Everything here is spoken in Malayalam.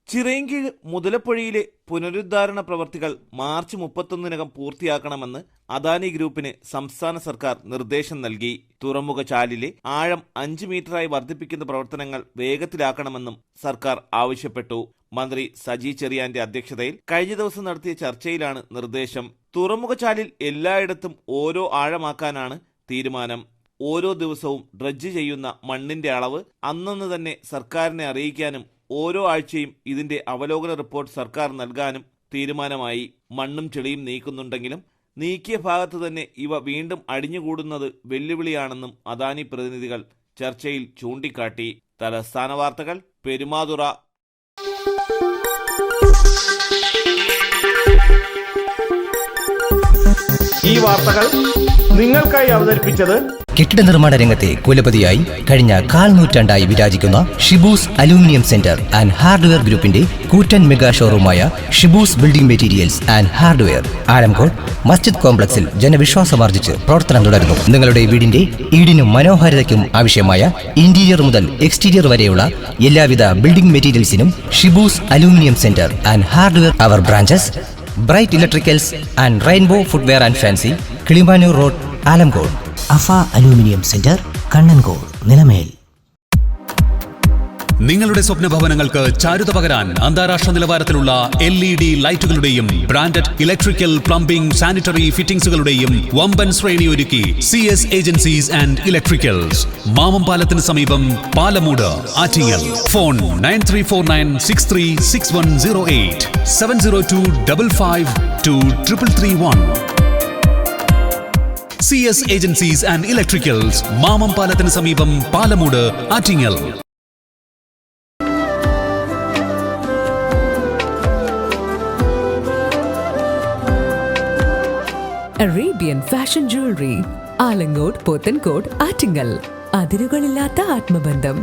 ചിറയൻകീഴ് മുതലപ്പുഴയിലെ പുനരുദ്ധാരണ പ്രവർത്തികൾ മാർച്ച് 31-നകം പൂർത്തിയാക്കണമെന്ന് അദാനി ഗ്രൂപ്പിന് സംസ്ഥാന സർക്കാർ നിർദ്ദേശം നൽകി. തുറമുഖ ചാലിലെ ആഴം 5 മീറ്ററായി വർദ്ധിപ്പിക്കുന്ന പ്രവർത്തനങ്ങൾ വേഗത്തിലാക്കണമെന്നും സർക്കാർ ആവശ്യപ്പെട്ടു. മന്ത്രി സജി ചെറിയാന്റെ അധ്യക്ഷതയിൽ കഴിഞ്ഞ ദിവസം നടത്തിയ ചർച്ചയിലാണ് നിർദ്ദേശം. തുറമുഖ ചാലിൽ എല്ലായിടത്തും ഓരോ ആഴമാക്കാനാണ് തീരുമാനം. ഓരോ ദിവസവും ഡ്രഡ്ജ് ചെയ്യുന്ന മണ്ണിന്റെ അളവ് അന്നന്ന് തന്നെ സർക്കാരിനെ അറിയിക്കാനും ഓരോ ആഴ്ചയും ഇതിന്റെ അവലോകന റിപ്പോർട്ട് സർക്കാർ നൽകാനും തീരുമാനമായി. മണ്ണും ചെളിയും നീക്കുന്നുണ്ടെങ്കിലും നീക്കിയ ഭാഗത്ത് തന്നെ ഇവ വീണ്ടും അടിഞ്ഞുകൂടുന്നത് വെല്ലുവിളിയാണെന്നും അദാനി പ്രതിനിധികൾ ചർച്ചയിൽ ചൂണ്ടിക്കാട്ടി. തലസ്ഥാന വാർത്തകൾ പെരുമാതുറ. ഈ വാർത്തകൾ നിങ്ങൾക്കായി അവതരിപ്പിച്ചത് കെട്ടിട നിർമ്മാണ രംഗത്തെ കുലപതിയായി കഴിഞ്ഞ 1/4 നൂറ്റാണ്ടായി വിരാജിക്കുന്ന Shibu's Aluminium Centre and Hardware ഗ്രൂപ്പിന്റെ കൂറ്റൻ മെഗാ ഷോറൂമായ Shibu's Building Materials and Hardware Alamcode മസ്ജിദ് കോംപ്ലക്സിൽ ജനവിശ്വാസമാർജിച്ച് പ്രവർത്തനം തുടരുന്നു. നിങ്ങളുടെ വീടിന്റെ ഈടിനും മനോഹാരിതയ്ക്കും ആവശ്യമായ ഇന്റീരിയർ മുതൽ എക്സ്റ്റീരിയർ വരെയുള്ള എല്ലാവിധ ബിൽഡിംഗ് മെറ്റീരിയൽസിനും Shibu's Aluminium Centre and Hardware. അവർ branches Bright Electricals and Rainbow Footwear and Fancy, Kilimanoor road, Alamcode. Afa Aluminium Centre, Kannankode, Nilamel. നിങ്ങളുടെ സ്വപ്ന ഭവനങ്ങൾക്ക് ചാരുത പകരാൻ അന്താരാഷ്ട്ര നിലവാരത്തിലുള്ള LED ലൈറ്റുകളുടെയും ബ്രാൻഡഡ് ഇലക്ട്രിക്കൽ, പ്ലംബിംഗ്, സാനിറ്ററി ഫിറ്റിംഗ്സുകളുടെയും വമ്പൻ ശ്രേണി ഒരുക്കി CS ഏജൻസീസ് ആൻഡ് ഇലക്ട്രിക്കൽസ്. മാമംപാലത്തിന് സമീപം, Palamood, Attingal. Phone 9349636108 702552331. CS Agencies and Electricals, മാമംപാലത്തിന് സമീപം, Palamood, Attingal. Arabian Fashion Jewellery, Alamcode, Pothencode, Attingal. അതിരുകളില്ലാത്ത ആത്മബന്ധം.